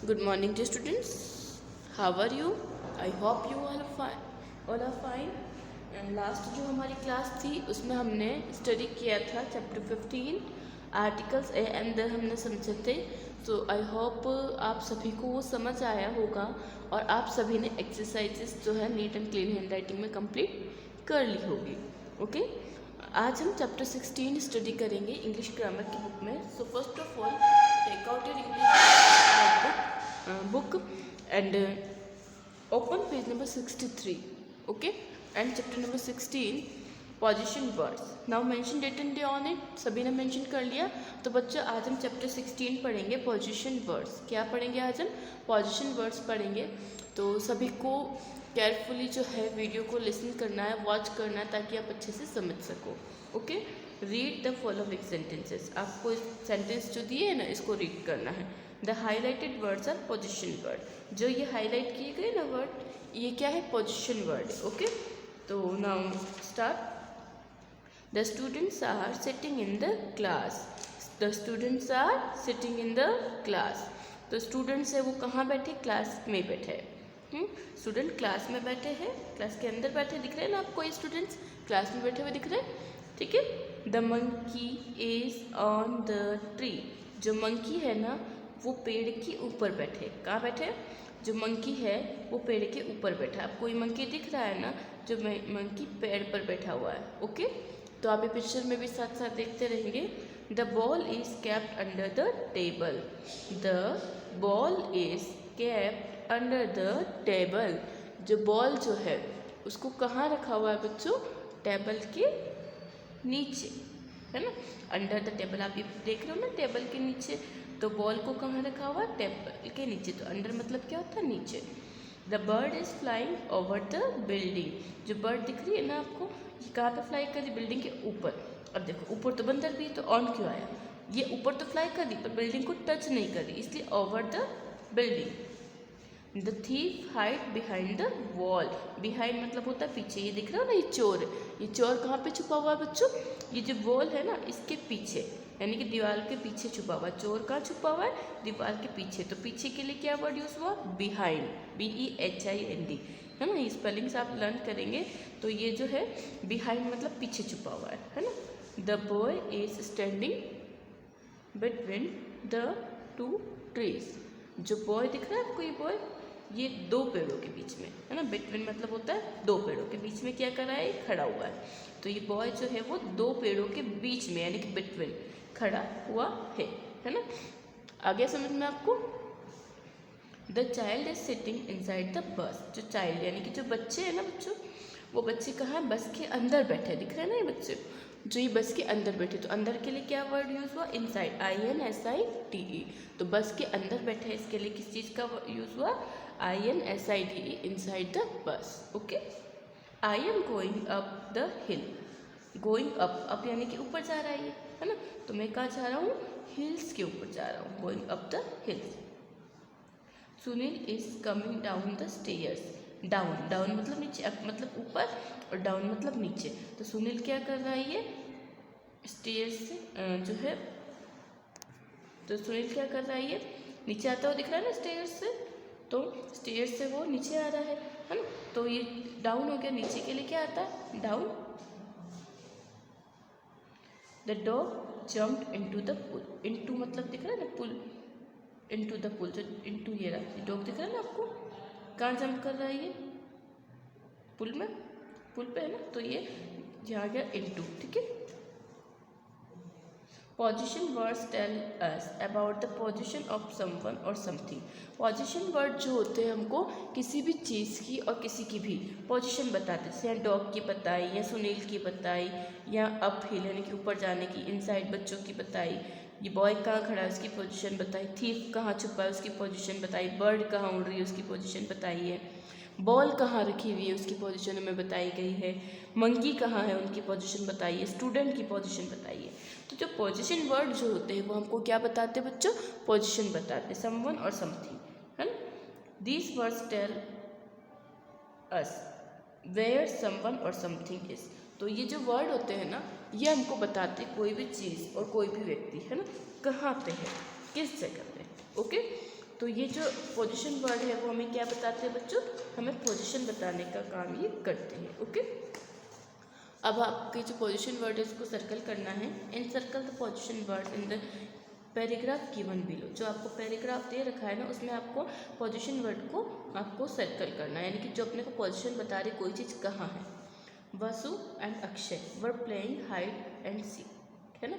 Good morning, dear students. How are you? I hope you all are fine. And last जो हमारी class थी उसमें हमने study किया था chapter 15 articles A and the हमने समझे थे. तो आई होप आप सभी को वो समझ आया होगा और आप सभी ने एक्सरसाइजेस जो है neat and clean handwriting में कंप्लीट कर ली होगी. ओके, आज हम चैप्टर 16 स्टडी करेंगे इंग्लिश ग्रामर की बुक में. So first of all take out your English book and open page number 63. Okay, and chapter number 16 position words. Now mention date and day on it. सभी ने mention कर लिया. तो बच्चों आज हम चैप्टर 16 पढ़ेंगे पोजीशन वर्ड्स. क्या पढ़ेंगे आज हम? पोजीशन वर्ड्स पढ़ेंगे. तो सभी को केयरफुली जो है वीडियो को लिसन करना है, वॉच करना है ताकि आप अच्छे से समझ सको. Okay, read the following sentences. आपको सेंटेंस जो दिए है ना इसको रीड करना है. The highlighted words are position word. जो ये हाईलाइट किए गए ना वर्ड, ये क्या है? Position word. ओके, तो now start. The students are sitting in the class. The students are sitting in the class. तो स्टूडेंट्स है वो कहाँ बैठे? क्लास में बैठे हैं. स्टूडेंट क्लास में बैठे हैं, क्लास के अंदर बैठे दिख रहे हैं ना आपको? ये स्टूडेंट्स क्लास में बैठे हुए दिख रहे हैं. ठीक है. The monkey is on the tree. जो मंकी है ना वो पेड़ के ऊपर बैठे. कहाँ बैठे? जो मंकी है वो पेड़ के ऊपर बैठा. आपको ये मंकी दिख रहा है ना? जो मंकी पेड़ पर बैठा हुआ है. ओके, तो आप ये पिक्चर में भी साथ साथ देखते रहेंगे. The ball is kept under the table. The ball is kept under the table. जो बॉल जो है उसको कहाँ रखा हुआ है बच्चों? टेबल के नीचे, है ना? Under the table. आप ये देख रहे हो ना टेबल के नीचे. तो बॉल को कहाँ रखा हुआ? टेबल के नीचे. तो अंडर मतलब क्या होता है? नीचे. The bird is flying over the building. जो बर्ड दिख रही है ना आपको, ये कहाँ पे फ्लाई कर रही? बिल्डिंग के ऊपर. अब देखो ऊपर तो बंदर भी, तो ऑन क्यों आया? ये ऊपर तो फ्लाई कर रही पर बिल्डिंग को टच नहीं कर रही, इसलिए over the building. The thief hide behind the wall. Behind मतलब होता है पीछे. ये दिख रहा है ना, ये चोर. ये चोर कहाँ पे छुपा हुआ है बच्चों? ये जो वॉल है ना इसके पीछे, यानी कि दीवार के पीछे छुपा हुआ है. चोर कहाँ छुपा हुआ है? दीवार के पीछे. तो पीछे के लिए क्या वर्ड यूज हुआ? बिहाइंड. BEHIND, है ना? ये स्पेलिंग्स आप लर्न करेंगे. तो ये जो है बिहाइंड मतलब पीछे छुपा हुआ है ना? The boy is standing between the two trees. जो बॉय दिख रहा है आपको, ये बॉय ये दो पेड़ों के बीच में, है ना? बिटवीन मतलब होता है दो पेड़ों के बीच में क्या कर रहा है? खड़ा हुआ है. तो ये बॉय जो है वो दो पेड़ों के बीच में यानी कि बिटवीन खड़ा हुआ है ना? आ गया समझ में आपको? The child is sitting inside the bus. जो चाइल्ड यानी कि जो बच्चे हैं ना बच्चों, वो बच्चे कहाँ है? बस के अंदर बैठे. दिख रहे हैं ना ये बच्चे? जो ये बस के अंदर बैठे. तो अंदर के लिए क्या वर्ड यूज हुआ? इनसाइड. INSIDE. तो बस के अंदर बैठे है, इसके लिए किस चीज़ का यूज हुआ? INSIDE, inside the bus. Okay. I am going up the hill. Going up, up यानी कि ऊपर जा रहा है ये, है ना? तो मैं कहाँ जा रहा हूँ? हिल्स के ऊपर जा रहा हूँ. Going up the hills. Sunil is coming down the stairs. Down, down मतलब नीचे, अप मतलब ऊपर और डाउन मतलब नीचे. तो सुनील क्या कर रहा है? ये स्टेयर्स से जो है, तो सुनील क्या कर रहा है? ये नीचे आता हुआ दिख रहा है ना स्टेयर्स से. तो स्टेयर्स से वो नीचे आ रहा है ना? तो ये डाउन हो गया. नीचे के लिए क्या आता है? Down. The dog jumped into the pool. Into मतलब दिख रहा है ना पुल. Into the pool. जो इनटू ये रहा, डॉग दिख रहा है ना आपको? कहाँ जंप कर रहा है ये? पुल में, पुल पे है ना? तो ये यहाँ गया इनटू. ठीक है. Position words tell us about the position of someone और समथिंग. पोजिशन वर्ड जो होते हैं हमको किसी भी चीज़ की और किसी की भी पोजिशन बताते हैं. जैसे डॉग की बताई, या सुनील की बताई, या अप हिल यानी कि ऊपर जाने की, इनसाइड बच्चों की बताई, ये बॉय कहाँ खड़ा है उसकी पोजीशन बताई, थीफ कहाँ छुपा है उसकी पोजीशन बताई, बर्ड कहाँ उड़ रही है उसकी पोजीशन बताई है, बॉल कहाँ रखी हुई है उसकी पोजीशन हमें बताई गई है, मंकी कहाँ है उनकी पोजीशन बताई है, स्टूडेंट की पोजीशन बताई है. तो जो पोजीशन वर्ड जो होते हैं वो हमको क्या बताते हैं बच्चों? पोजीशन बताते हैं. समवन और समथिंग, है ना? These words tell us where someone और समथिंग इज. तो ये जो वर्ड होते हैं ना, ये हमको बताते कोई भी चीज़ और कोई भी व्यक्ति, है ना, कहाँ पे है, किस जगह पे. ओके. तो ये जो पोजीशन वर्ड है वो हमें क्या बताते हैं बच्चों, हमें पोजीशन बताने का काम ये करते हैं। ओके, अब आपके जो पोजीशन वर्ड है उसको सर्कल करना है। In circle the position word in the paragraph given below. जो आपको पैराग्राफ दे रखा है ना, उसमें आपको पोजीशन वर्ड को आपको सर्कल करना है, यानी कि जो अपने को पोजीशन बता रही कोई चीज़ कहाँ है। Vasu and Akshay were playing hide and seek, है ना।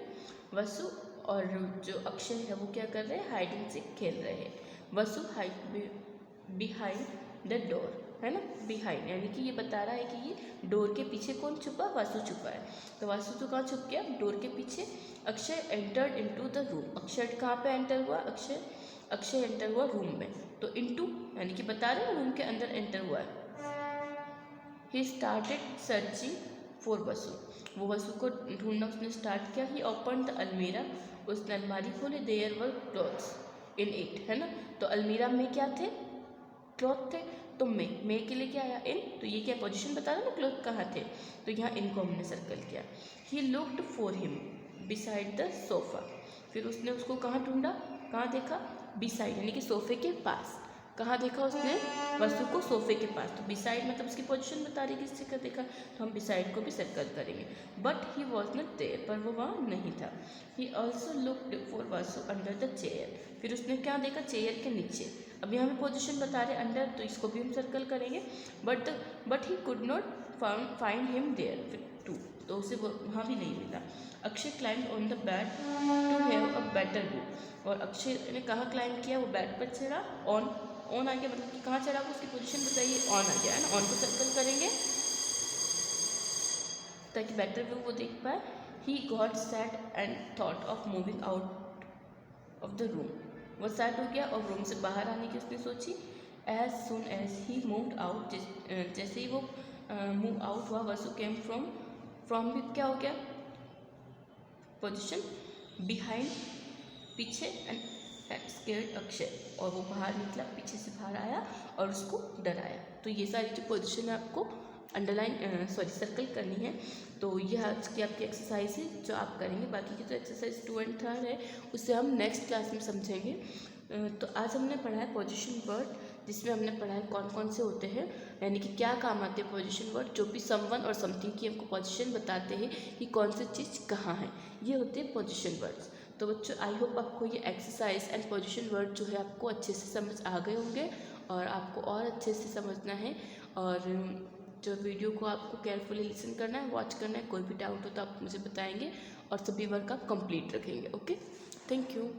वसु और जो अक्षय है वो क्या कर रहे हैं, हाइड एंड सीक खेल रहे हैं। वसु हाइड बिहाइंड द डोर, है ना, बिहाइंड यानी कि ये बता रहा है कि ये डोर के पीछे कौन छुपा, वासु छुपा है। तो वासु तो कहाँ छुप गया, डोर के पीछे। Akshay entered into the room, Akshay कहाँ पे एंटर हुआ, अक्षय एंटर हुआ रूम में। तो इनटू यानी कि बता रहे हैं रूम के अंदर एंटर हुआ है। ही स्टार्टेड सर्चिंग फॉर वसु, वो वसु को ढूंढना उसने स्टार्ट किया। ही ओपन द अलमीरा, उसने अलमारी खोली। There were clothes in it, है ना। तो अलमीरा में क्या थे, क्लॉथ थे। तो मे के लिए क्या आया, इन। तो ये क्या पोजीशन बता रहा है ना, क्लॉथ कहाँ थे, तो यहाँ इनको हमने सर्कल किया। He looked for him beside the sofa, फिर उसने उसको कहाँ ढूंढा, कहाँ देखा, बिसाइड यानी कि सोफे के पास। कहाँ देखा उसने, वस्तु को सोफे के पास। तो बिसाइड मतलब उसकी पोजीशन बता रही किस जगह देखा, तो हम बिसाइड को भी सर्कल करेंगे। But he was not there, पर वो वहाँ नहीं था। He also looked for Vasu under the chair, फिर उसने क्या देखा, चेयर के नीचे। अभी हमें पोजीशन बता रहे अंडर, तो इसको भी हम सर्कल करेंगे। But he could not find him there, फिर टू, तो उसे वो वहाँ भी नहीं मिला। Akshay climb on the bed to have a better view, और अक्षय ने कहाँ क्लाइंब किया, वो बेड पर चढ़ा। ऑन आ गया, मतलब कि कहाँ चढ़ा, उसकी पोजीशन बताइए, ऑन आ गया, है ना। ऑन को सर्कल करेंगे ताकि बेटर व्यू वो देख पाए। He got sad and thought of moving out of the room, वो सैड हो गया और रूम से बाहर आने की उसने सोची। As soon as he moved out, जैसे ही वो मूव आउट हुआ, वसु केम फ्रॉम भी क्या हो गया, पोजीशन बिहाइंड, पीछे, एंड स्केर्ड अक्षय, और वो बाहर निकला, पीछे से बाहर आया और उसको डराया। तो ये सारी जो पोजीशन है आपको अंडरलाइन सर्कल करनी है। तो यह आज की आपकी एक्सरसाइज है जो आप करेंगे। बाकी की जो एक्सरसाइज 2 और 3 है उससे हम नेक्स्ट क्लास में समझेंगे। तो आज हमने पढ़ा है पोजीशन वर्ड, जिसमें हमने पढ़ा है कौन कौन से होते हैं, यानी कि क्या काम आते हैं पोजीशन वर्ड, जो भी समवन और समथिंग की हमको पोजीशन बताते हैं कि कौन सी चीज़ कहाँ है, ये होते हैं पोजीशन वर्ड्स। तो बच्चों आई होप आपको ये एक्सरसाइज एंड पोजीशन वर्ड जो है आपको अच्छे से समझ आ गए होंगे, और आपको और अच्छे से समझना है। और जो वीडियो को आपको केयरफुली लिसन करना है, वॉच करना है। कोई भी डाउट हो तो आप मुझे बताएंगे और सभी वर्क आप कंप्लीट रखेंगे। Okay, thank you.